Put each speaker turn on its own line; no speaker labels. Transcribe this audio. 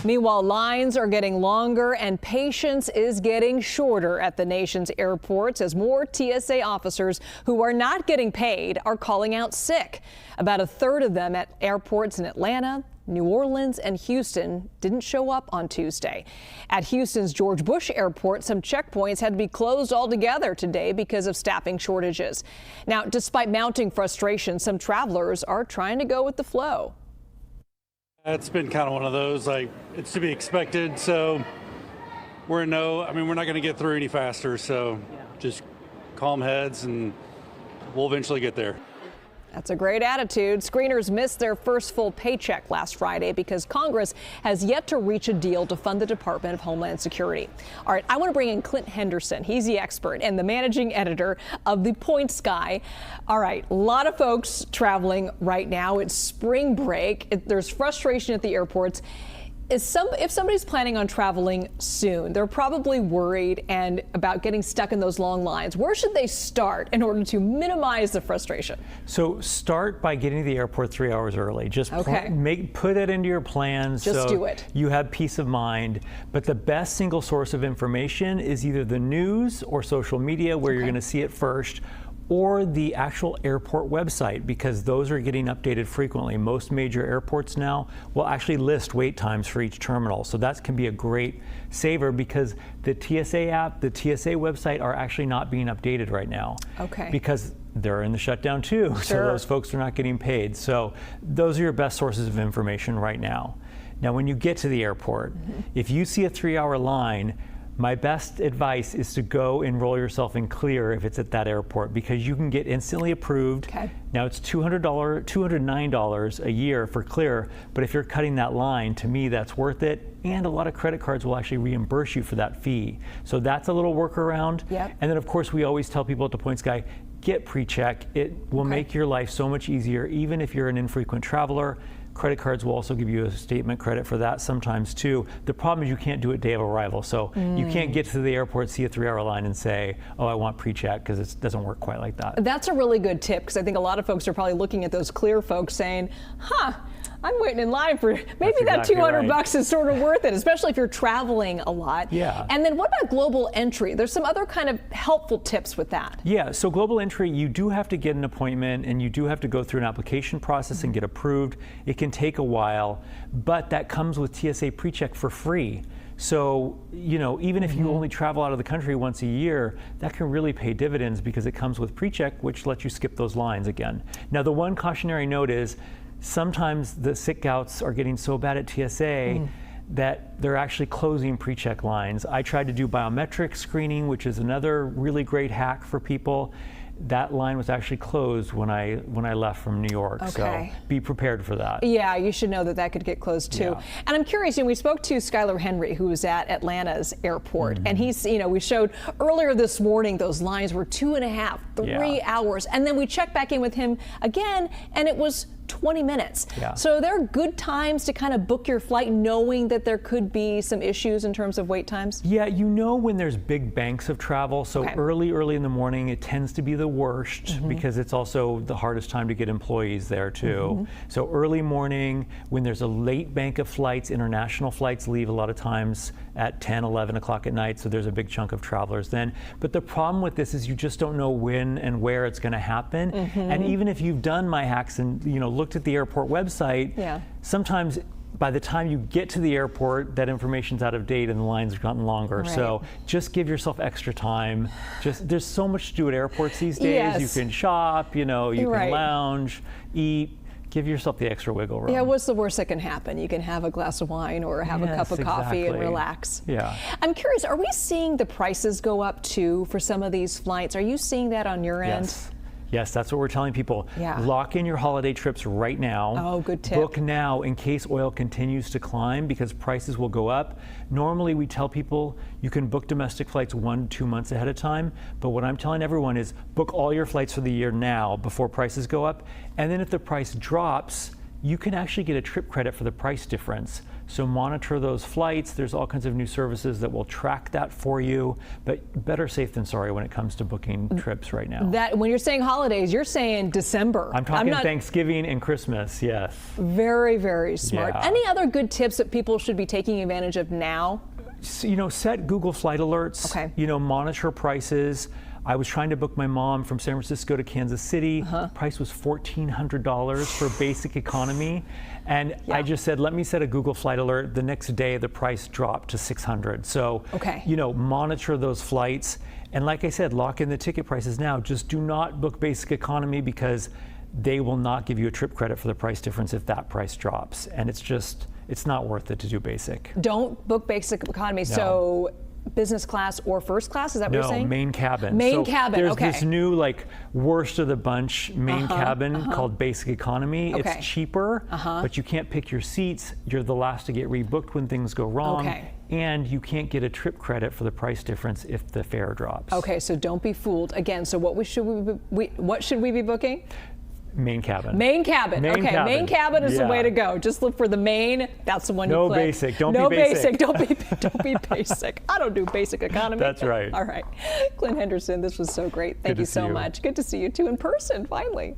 Meanwhile, lines are getting longer and patience is getting shorter at the nation's airports as more TSA officers who are not getting paid are calling out sick. About a third of them at airports in Atlanta, New Orleans and Houston didn't show up on Tuesday. At Houston's George Bush Airport, some checkpoints had to be closed altogether today because of staffing shortages. Now, despite mounting frustration, some travelers are trying to go with the flow.
It's been kind of one of those, like, it's to be expected. So we're not going to get through any faster. So just calm heads and we'll eventually get there.
That's a great attitude. Screeners missed their first full paycheck last Friday because Congress has yet to reach a deal to fund the Department of Homeland Security. All right, I want to bring in Clint Henderson. He's the expert and the managing editor of The Points Guy. All right, a lot of folks traveling right now. It's spring break. There's frustration at the airports. If somebody's planning on traveling soon, they're probably worried and about getting stuck in those long lines. Where should they start in order to minimize the frustration?
So start by getting to the airport 3 hours early. Just put that into your plans.
Just
so
do it.
You have peace of mind. But the best single source of information is either the news or social media, where you're going to see it first, or the actual airport website, because those are getting updated frequently. Most major airports now will actually list wait times for each terminal. So that can be a great saver, because the TSA app, the TSA website are actually not being updated right now.
Okay.
Because they're in the shutdown too. Sure. So those folks are not getting paid. So those are your best sources of information right now. Now, when you get to the airport, if you see a 3-hour line, my best advice is to go enroll yourself in Clear if it's at that airport, because you can get instantly approved.
Okay.
Now it's $209 a year for Clear, but if you're cutting that line, to me that's worth it. And a lot of credit cards will actually reimburse you for that fee. So that's a little workaround.
Yep.
And then of course we always tell people at the Points Guy, get pre-check. It will make your life so much easier, even if you're an infrequent traveler. Credit cards will also give you a statement credit for that sometimes too. The problem is you can't do it day of arrival. So you can't get to the airport, see a 3-hour line and say, oh, I want pre-check, because it doesn't work quite like that.
That's a really good tip, because I think a lot of folks are probably looking at those Clear folks saying, I'm waiting in line for maybe that $200 is sort of worth it, especially if you're traveling a lot.
Yeah.
And then what about global entry? There's some other kind of helpful tips with that.
Yeah, so global entry, you do have to get an appointment and you do have to go through an application process and get approved. It can take a while, but that comes with TSA PreCheck for free. So, even if you only travel out of the country once a year, that can really pay dividends, because it comes with PreCheck, which lets you skip those lines again. Now, the one cautionary note is, sometimes the sick outs are getting so bad at TSA that they're actually closing pre-check lines. I tried to do biometric screening, which is another really great hack for people. That line was actually closed when I left from New York.
Okay.
So be prepared for that.
Yeah, you should know that could get closed too.
Yeah.
And I'm curious, we spoke to Skylar Henry, who was at Atlanta's airport, and he's, we showed earlier this morning those lines were 2.5, 3 hours, and then we checked back in with him again, and it was 20 minutes.
Yeah.
So there are good times to kind of book your flight knowing that there could be some issues in terms of wait times? Yeah,
when there's big banks of travel, so early in the morning, it tends to be the worst, because it's also the hardest time to get employees there too. So early morning, when there's a late bank of flights, international flights leave a lot of times at 10, 11 o'clock at night, so there's a big chunk of travelers then. But the problem with this is you just don't know when and where it's going to happen. And even if you've done my hacks and looked at the airport website, sometimes by the time you get to the airport, that information's out of date and the lines have gotten longer.
Right.
So just give yourself extra time. There's so much to do at airports these days.
Yes.
You can shop, you can lounge, eat. Give yourself the extra wiggle room.
Yeah, what's the worst that can happen? You can have a glass of wine or have a cup of coffee and relax.
Yeah.
I'm curious, are we seeing the prices go up too for some of these flights? Are you seeing that on your end?
Yes, that's what we're telling people.
Yeah.
Lock in your holiday trips right now.
Oh, good tip.
Book now in case oil continues to climb, because prices will go up. Normally we tell people you can book domestic flights 1 to 2 months ahead of time, but what I'm telling everyone is book all your flights for the year now before prices go up, and then if the price drops, you can actually get a trip credit for the price difference. So monitor those flights. There's all kinds of new services that will track that for you, but better safe than sorry when it comes to booking trips right now.
That when you're saying holidays, you're saying December.
I'm talking Thanksgiving and Christmas, yes.
Very, very smart.
Yeah.
Any other good tips that people should be taking advantage of now?
So, set Google flight alerts.
Okay.
Monitor prices. I was trying to book my mom from San Francisco to Kansas City. Price was $1,400 for basic economy. And I just said, let me set a Google flight alert. The next day, the price dropped to $600. So, monitor those flights. And like I said, lock in the ticket prices now. Just do not book basic economy because they will not give you a trip credit for the price difference if that price drops. And it's not worth it to do basic.
Don't book basic economy.
No.
So business class or first class, is that what you're saying?
No, main cabin.
Main cabin,
there's
okay.
this new worst of the bunch main cabin called basic economy.
Okay.
It's cheaper, but you can't pick your seats. You're the last to get rebooked when things go wrong.
Okay.
And you can't get a trip credit for the price difference if the fare drops.
Okay, so don't be fooled. Again, so what should we be booking?
Main cabin.
Main cabin.
Main cabin.
Main cabin is the way to go. Just look for the main. That's the one you click.
No basic. Don't
be
be basic.
Don't be basic. I don't do basic economy.
That's right.
All right. Clint Henderson, this was so great. Thank you so much. Good to see you too in person, finally.